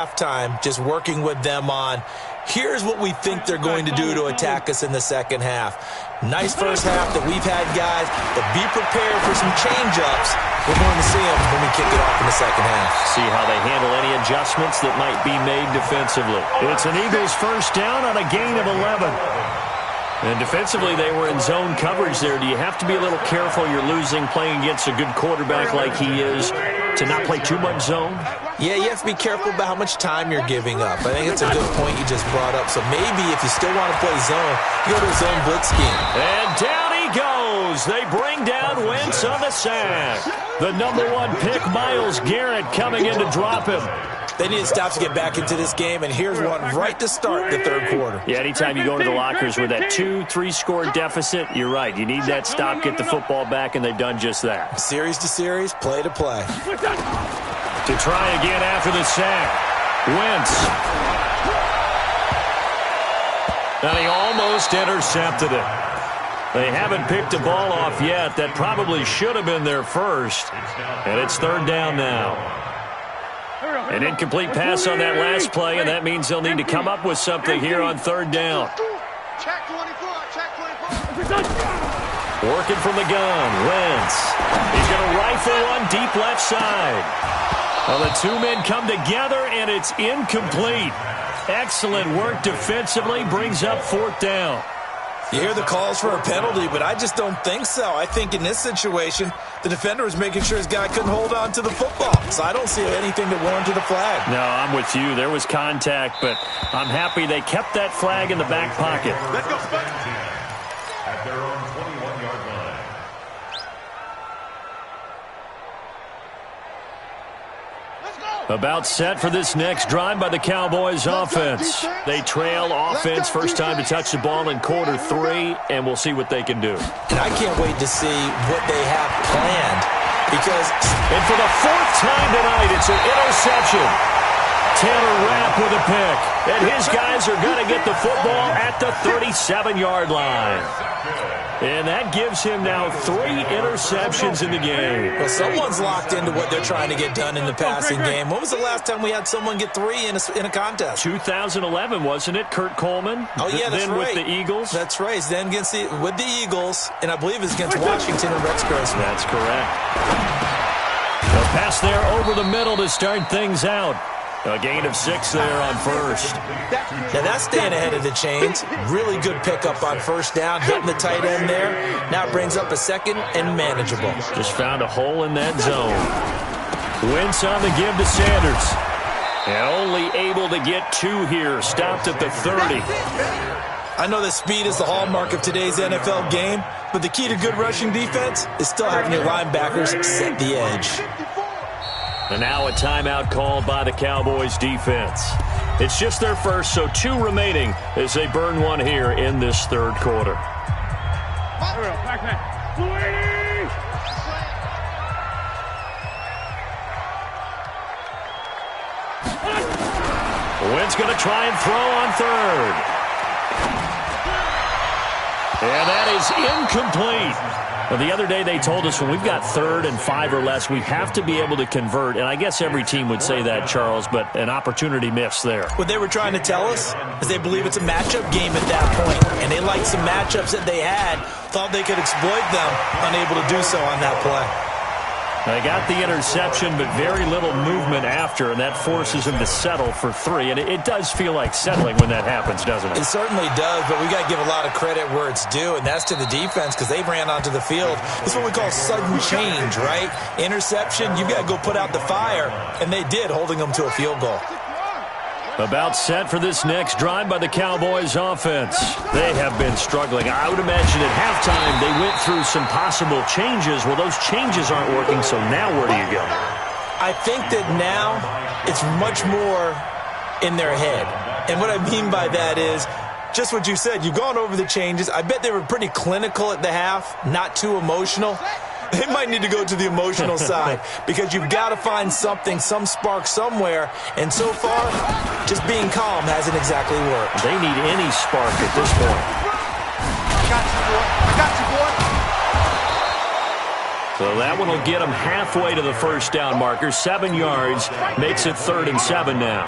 halftime, just working with them on, here's what we think they're going to do to attack us in the second half. Nice first half that we've had, guys, but be prepared for some change-ups. We're going to see them when we kick it off in the second half. See how they handle any adjustments that might be made defensively. It's an Eagles first down on a gain of 11. And defensively, they were in zone coverage there. Do you have to be a little careful? You're losing, playing against a good quarterback like he is, to not play too much zone? Yeah, you have to be careful about how much time you're giving up. I think it's a good point you just brought up. So maybe if you still want to play zone, you go to a zone blitz scheme. And down he goes. They bring down Wentz on the sack. The #1 pick, Myles Garrett, coming in to drop him. They need to stop to get back into this game, and here's one right to start the third quarter. Yeah, anytime you go into the lockers with that 2-3 score deficit, you're right. You need that stop, get the football back, and they've done just that. Series to series, play to play. To try again after the sack. Wentz. And he almost intercepted it. They haven't picked a ball off yet. That probably should have been their first. And it's third down now. An incomplete pass on that last play, and that means they'll need to come up with something here on third down. Working from the gun, Wentz. He's going to rifle one deep left side. Well, the two men come together, and it's incomplete. Excellent work defensively, brings up fourth down. You hear the calls for a penalty, but I just don't think so. I think in this situation, the defender was making sure his guy couldn't hold on to the football. So I don't see anything that warranted a flag. No, I'm with you. There was contact, but I'm happy they kept that flag in the back pocket. Let's go, Spud. At their own 21-yard line. About set for this next drive by the Cowboys offense. They trail offense, first time to touch the ball in quarter 3, and we'll see what they can do. And I can't wait to see what they have planned because... And for the 4th time tonight, it's an interception. Taylor Rapp with a pick. And his guys are going to get the football at the 37-yard line. And that gives him now 3 interceptions in the game. Well, someone's locked into what they're trying to get done in the passing game. When was the last time we had someone get 3 in a contest? 2011, wasn't it? Kurt Coleman? Oh, yeah, that's then right. With the Eagles? That's right. Then against with the Eagles, and I believe it's against Washington and Rex Grossman. That's correct. A pass there over the middle to start things out. A gain of 6 there on first. Now that's staying ahead of the chains. Really good pickup on first down, hitting the tight end there. Now it brings up a second and manageable. Just found a hole in that zone. Wentz on the give to Sanders. And only able to get 2 here. Stopped at the 30. I know that speed is the hallmark of today's NFL game, but the key to good rushing defense is still having your linebackers set the edge. And now a timeout called by the Cowboys defense. It's just their first, so 2 remaining as they burn one here in this third quarter. Wentz going to try and throw on third. And that is incomplete. Well, the other day they told us when we've got 3rd and 5 or less, we have to be able to convert. And I guess every team would say that, Charles, but an opportunity missed there. What they were trying to tell us is they believe it's a matchup game at that point. And they liked some matchups that they had, thought they could exploit them, unable to do so on that play. They got the interception, but very little movement after, and that forces them to settle for 3. And it does feel like settling when that happens, doesn't it? It certainly does, but we got to give a lot of credit where it's due, and that's to the defense because they ran onto the field. This is what we call sudden change, right? Interception, you got to go put out the fire, and they did, holding them to a field goal. About set for this next drive by the Cowboys offense. They have been struggling. I would imagine at halftime they went through some possible changes. Well, those changes aren't working, so now where do you go? I think that now it's much more in their head. And what I mean by that is just what you said. You've gone over the changes. I bet they were pretty clinical at the half, not too emotional. They might need to go to the emotional side because you've got to find something, some spark somewhere. And so far, just being calm hasn't exactly worked. They need any spark at this point. I got you, boy. I got you, boy. So that one will get them halfway to the first down marker. 7 yards makes it 3rd and 7 now.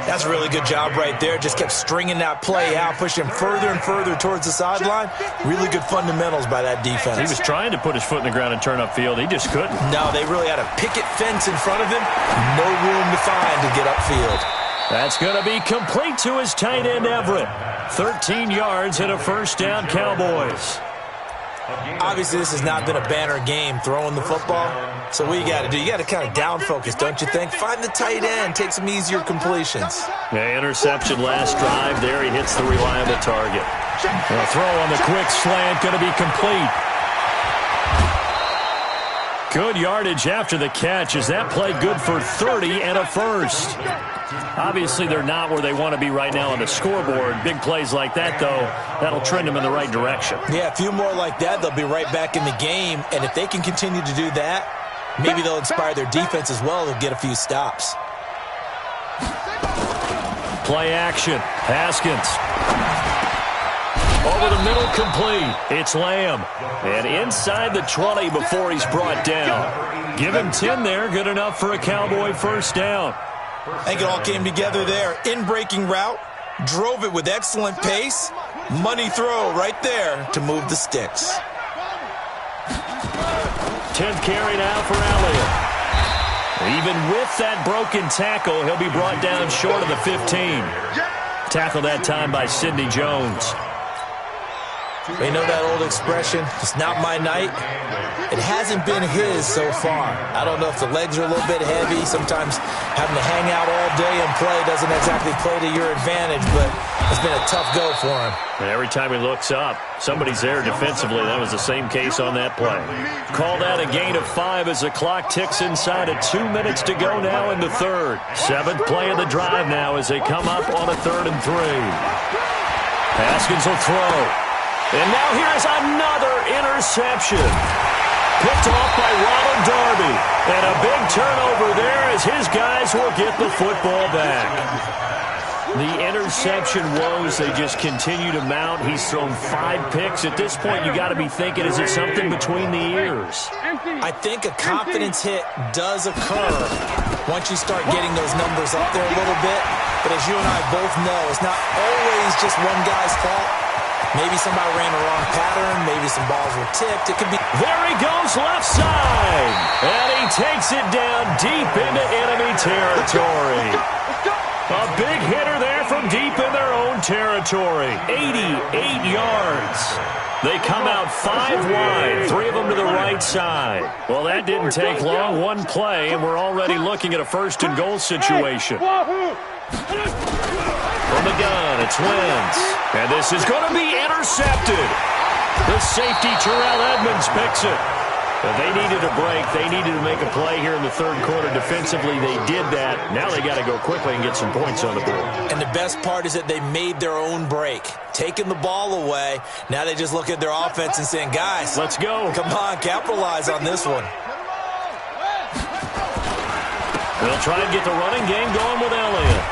That's a really good job right there. Just kept stringing that play out, pushing him further and further towards the sideline. Really good fundamentals by that defense. He was trying to put his foot in the ground and turn upfield. He just couldn't. No, they really had a picket fence in front of him. No room to find to get upfield. That's going to be complete to his tight end, Everett. 13 yards and a first down, Cowboys. Obviously, this has not been a banner game throwing the football. So what you got to do, you got to kind of down focus, don't you think? Find the tight end, take some easier completions. Yeah, interception last drive. There he hits the reliable target. A throw on the quick slant, going to be complete. Good yardage after the catch. Is that play good for 30 and a first? Obviously, they're not where they want to be right now on the scoreboard. Big plays like that, though, that'll trend them in the right direction. Yeah, a few more like that, they'll be right back in the game. And if they can continue to do that, maybe they'll inspire their defense as well. They'll get a few stops. Play action. Haskins. Over the middle, complete. It's Lamb. And inside the 20 before he's brought down. Give him 10 there. Good enough for a Cowboy first down. I think it all came together there. In-breaking route, drove it with excellent pace. Money throw right there to move the sticks. 10th carry now for Elliott. Even with that broken tackle, he'll be brought down short of the 15. Tackled that time by Sidney Jones. You know that old expression, it's not my night? It hasn't been his so far. I don't know if the legs are a little bit heavy. Sometimes having to hang out all day and play doesn't exactly play to your advantage, but it's been a tough go for him. And every time he looks up, somebody's there defensively. That was the same case on that play. Called out a gain of 5 as the clock ticks inside of 2 minutes to go now in the third. 7th play of the drive now as they come up on a 3rd and 3. Haskins will throw. And now here's another interception. Picked off by Ronald Darby. And a big turnover there as his guys will get the football back. The interception woes, they just continue to mount. He's thrown 5 picks. At this point, you got to be thinking, is it something between the ears? I think a confidence hit does occur once you start getting those numbers up there a little bit. But as you and I both know, it's not always just one guy's fault. Maybe somebody ran the wrong pattern. Maybe some balls were tipped. It could be. There he goes, left side. And he takes it down deep into enemy territory. A big hitter there from deep in their own territory. 88 yards. They come out 5 wide, 3 of them to the right side. Well, that didn't take long. 1 play, and we're already looking at a 1st and goal situation. From the gun, it's Wentz. And this is going to be intercepted. The safety, Terrell Edmonds, picks it. But they needed a break. They needed to make a play here in the 3rd quarter. Defensively, they did that. Now they got to go quickly and get some points on the board. And the best part is that they made their own break. Taking the ball away. Now they just look at their offense and saying, guys, let's go. Come on, capitalize on this one. They'll try and get the running game going with Elliott.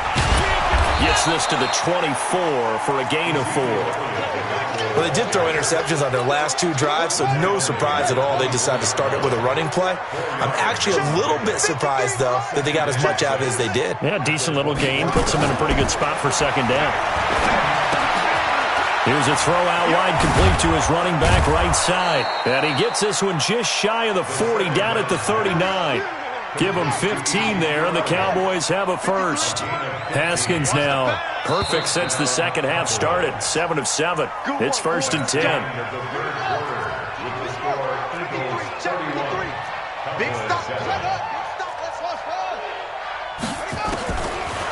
Gets this to the 24 for a gain of 4. Well, they did throw interceptions on their last 2 drives, so no surprise at all they decided to start it with a running play. I'm actually a little bit surprised, though, that they got as much out as they did. Yeah, decent little gain. Puts them in a pretty good spot for 2nd down. Here's a throw out wide, complete to his running back right side. And he gets this one just shy of the 40, down at the 39. Give them 15 there, and the Cowboys have a first. Haskins now perfect since the 2nd half started. 7 of 7. It's 1st and 10.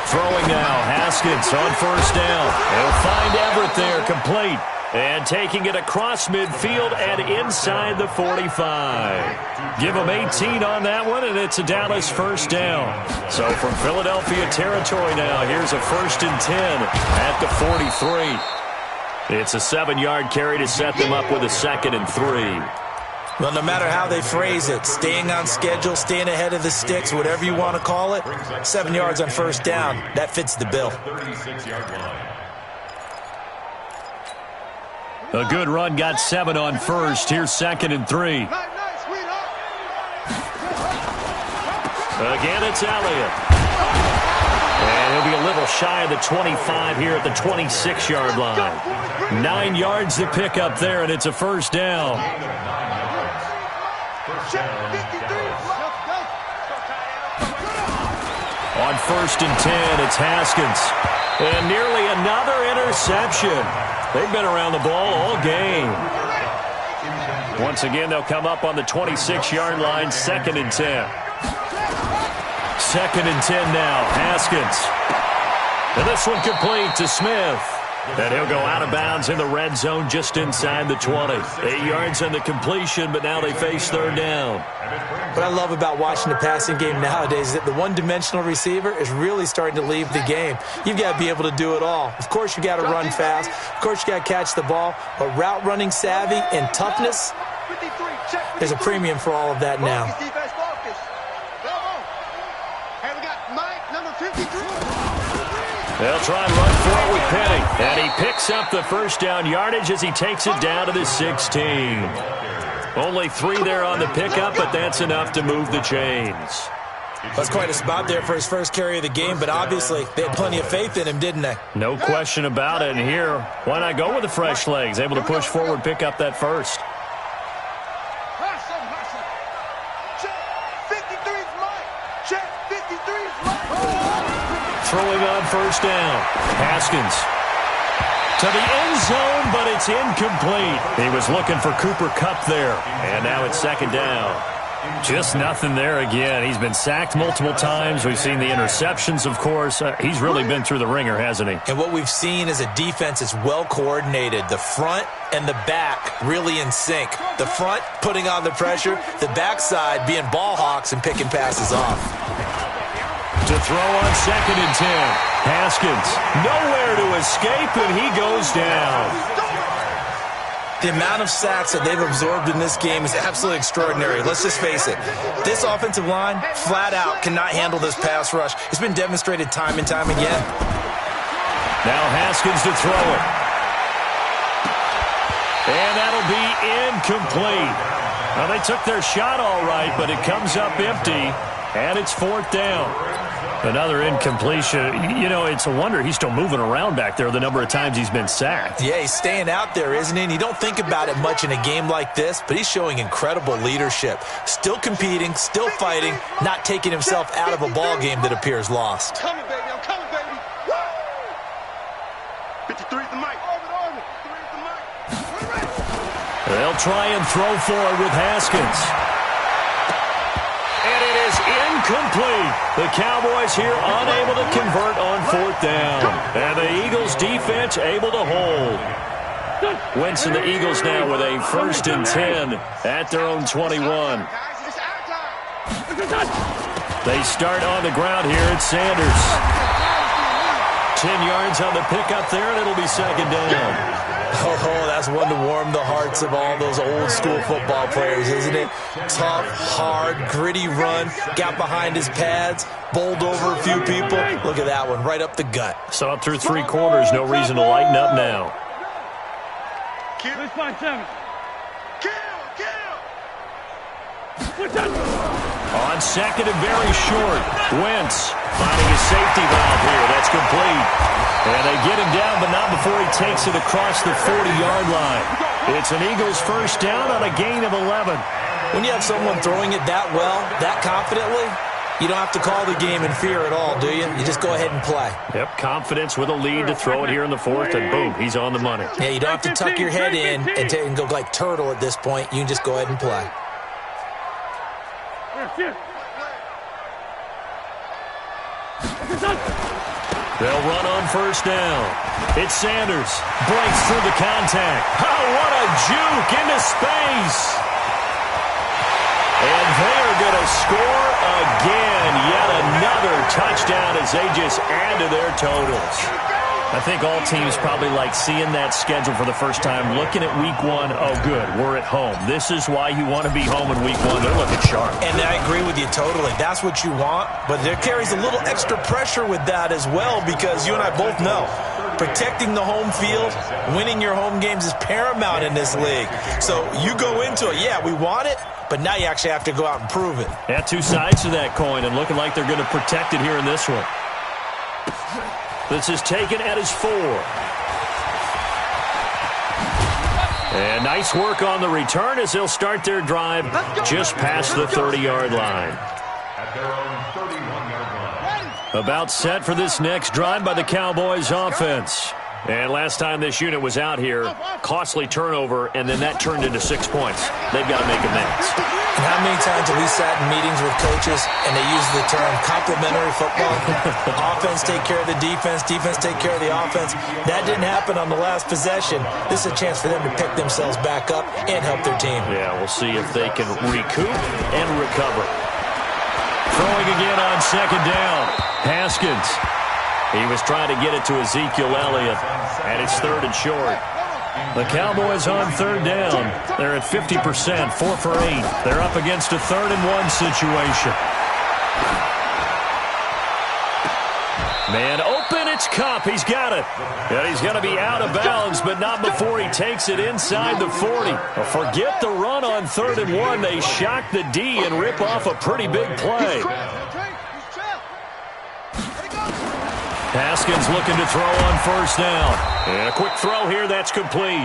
Throwing now, Haskins on 1st down. They'll find Everett there, complete. And taking it across midfield and inside the 45. Give them 18 on that one, and it's a Dallas 1st down. So from Philadelphia territory now, here's a 1st and 10 at the 43. It's a 7-yard carry to set them up with a 2nd and 3. Well, no matter how they phrase it, staying on schedule, staying ahead of the sticks, whatever you want to call it, 7 yards on 1st down, that fits the bill. A good run, got 7 on 1st. Here's 2nd and 3. Again, it's Elliott. And he'll be a little shy of the 25 here at the 26-yard line. 9 yards to pick up there, and it's a first down. On 1st and 10, it's Haskins. And nearly another interception. They've been around the ball all game. Once again, they'll come up on the 26-yard line, 2nd and 10. 2nd and 10 now, Haskins. And this one complete to Smith. And he'll go out of bounds in the red zone just inside the 20. 8 yards on the completion, but now they face 3rd down. What I love about watching the passing game nowadays is that the one-dimensional receiver is really starting to leave the game. You've got to be able to do it all. Of course, you got to run fast. Of course, you got to catch the ball. But route running savvy and toughness, there's a premium for all of that now. They'll try and run for it with Penny. And he picks up the first down yardage as he takes it down to the 16. Only 3 there on the pickup, but that's enough to move the chains. That's quite a spot there for his first carry of the game, but obviously they had plenty of faith in him, didn't they? No question about it. And here, why not go with the fresh legs? Able to push forward, pick up that first. Throwing on first down. Haskins to the end zone, but it's incomplete. He was looking for Cooper Kupp there, and now it's 2nd down. Just nothing there again. He's been sacked multiple times. We've seen the interceptions, of course. He's really been through the ringer, hasn't he? And what we've seen is a defense that's well coordinated. The front and the back really in sync. The front putting on the pressure, the backside being ball hawks and picking passes off. To throw on 2nd and 10. Haskins nowhere to escape, and he goes down. The amount of sacks that they've absorbed in this game is absolutely extraordinary. Let's just face it. This offensive line, flat out, cannot handle this pass rush. It's been demonstrated time and time again. Now Haskins to throw it. And that'll be incomplete. Now, they took their shot all right, but it comes up empty, and it's 4th down. Another incompletion. You know, it's a wonder he's still moving around back there the number of times he's been sacked. Yeah, he's staying out there, isn't he? And you don't think about it much in a game like this, but he's showing incredible leadership. Still competing, still fighting, not taking himself out of a ball game that appears lost. I'm coming, baby. I'm coming, baby. Woo! 53's the mic. Orbit. 53's the mic. They'll try and throw for it with Haskins. Incomplete. The Cowboys here unable to convert on 4th down. And the Eagles defense able to hold. Wentz and the Eagles now with a 1st and 10 at their own 21. They start on the ground here at Sanders. 10 yards on the pickup there, and it'll be 2nd down. Oh, that's one to warm the hearts of all those old-school football players, isn't it? Tough, hard, gritty run, got behind his pads, bowled over a few people. Look at that one, right up the gut. Saw it through 3 quarters, no reason to lighten up now. On 2nd and very short, Wentz finding a safety valve here. That's complete. And they get him down, but not before he takes it across the 40-yard line. It's an Eagles first down on a gain of 11. When you have someone throwing it that well, that confidently, you don't have to call the game in fear at all, do you? You just go ahead and play. Yep, confidence with a lead to throw it here in the 4th, and boom, he's on the money. Yeah, you don't have to tuck your head in and go like turtle at this point. You can just go ahead and play. They'll run on first down. It's Sanders. Breaks through the contact. Oh, what a juke into space. And they are going to score again. Yet another touchdown as they just add to their totals. I think all teams probably like seeing that schedule for the first time, looking at week 1. Oh, good, we're at home. This is why you want to be home in week 1. They're looking sharp. And I agree with you totally. That's what you want. But there carries a little extra pressure with that as well, because you and I both know protecting the home field, winning your home games is paramount in this league. So you go into it, yeah, we want it, but now you actually have to go out and prove it. Yeah, 2 sides to that coin, and looking like they're going to protect it here in this one. This is taken at his 4. And nice work on the return as they'll start their drive just past the 30-yard line. At their own 31-yard line. About set for this next drive by the Cowboys offense. And last time this unit was out here, costly turnover, and then that turned into 6 points. They've got to make amends. And how many times have we sat in meetings with coaches and they use the term complementary football? Offense take care of the defense, defense take care of the offense. That didn't happen on the last possession. This is a chance for them to pick themselves back up and help their team. Yeah, we'll see if they can recoup and recover. Throwing again on second down. Haskins. He was trying to get it to Ezekiel Elliott, and it's 3rd and short. The Cowboys on 3rd down. They're at 50%, 4 for 8. They're up against a 3rd and 1 situation. Man open, it's Kupp. He's got it. And he's going to be out of bounds, but not before he takes it inside the 40. Forget the run on 3rd and 1. They shock the D and rip off a pretty big play. Haskins looking to throw on 1st down. And a quick throw here, that's complete.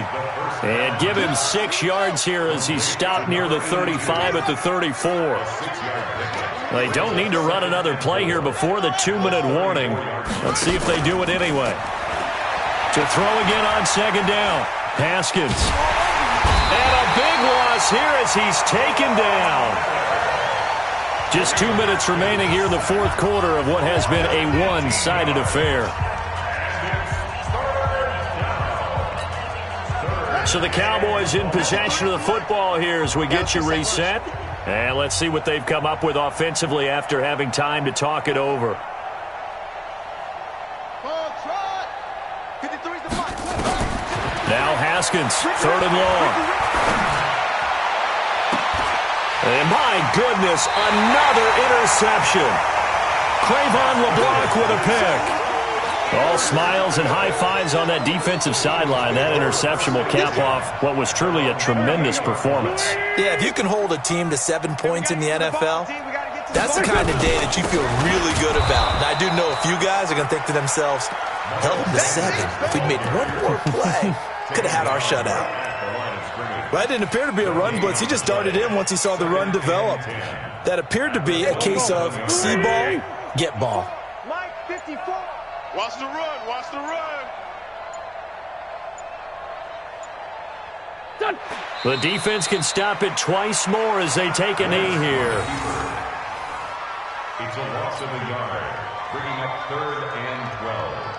And give him 6 yards here as he's stopped near the 35 at the 34. They don't need to run another play here before the 2-minute warning. Let's see if they do it anyway. To throw again on 2nd down. Haskins. And a big loss here as he's taken down. Just 2 minutes remaining here in the 4th quarter of what has been a one-sided affair. So the Cowboys in possession of the football here as we get you reset. And let's see what they've come up with offensively after having time to talk it over. Now Haskins, 3rd and long. And my goodness, another interception. Crayvon LeBlanc with a pick. All smiles and high fives on that defensive sideline. That interception will cap off what was truly a tremendous performance. Yeah, if you can hold a team to 7 points in the NFL, that's the kind of day that you feel really good about. And I do know a few guys are going to think to themselves, held them to 7. If we'd made one more play, could have had our shutout. Well, that didn't appear to be a run blitz. He just darted in once he saw the run develop. That appeared to be a case of see ball, get ball. Mike 54. Watch the run. Watch the run. The defense can stop it twice more as they take a knee here. It's a loss of a yard, bringing up 3rd and 12.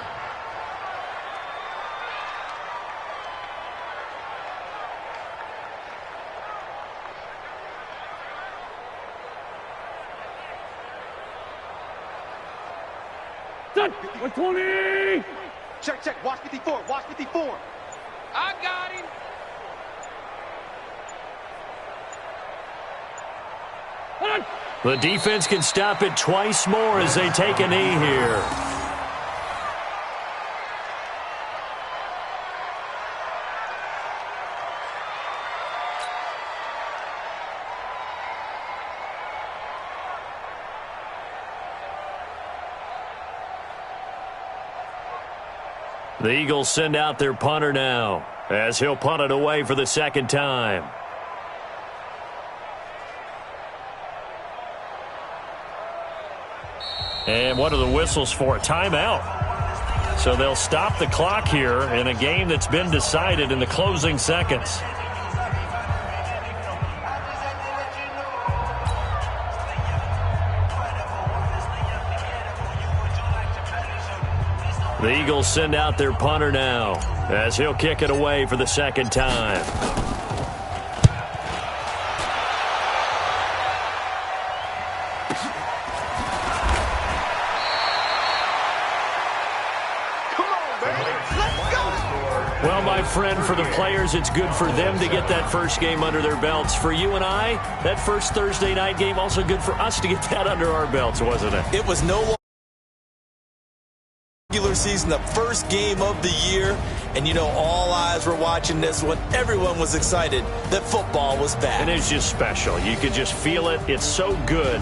Done. 120. Check. Watch 54. Watch 54. I got him. The defense can stop it twice more as they take a knee here. The Eagles send out their punter now as he'll punt it away for the 2nd time. And what are the whistles for? A timeout. So they'll stop the clock here in a game that's been decided in the closing seconds. The Eagles send out their punter now as he'll kick it away for the 2nd time. Come on, baby. Let's go. Well, my friend, for the players, it's good for them to get that first game under their belts. For you and I, that first Thursday night game, also good for us to get that under our belts, wasn't it? It was no regular season, the first game of the year, and you know all eyes were watching this one. Everyone was excited that football was back. And it's just special. You could just feel it. It's so good.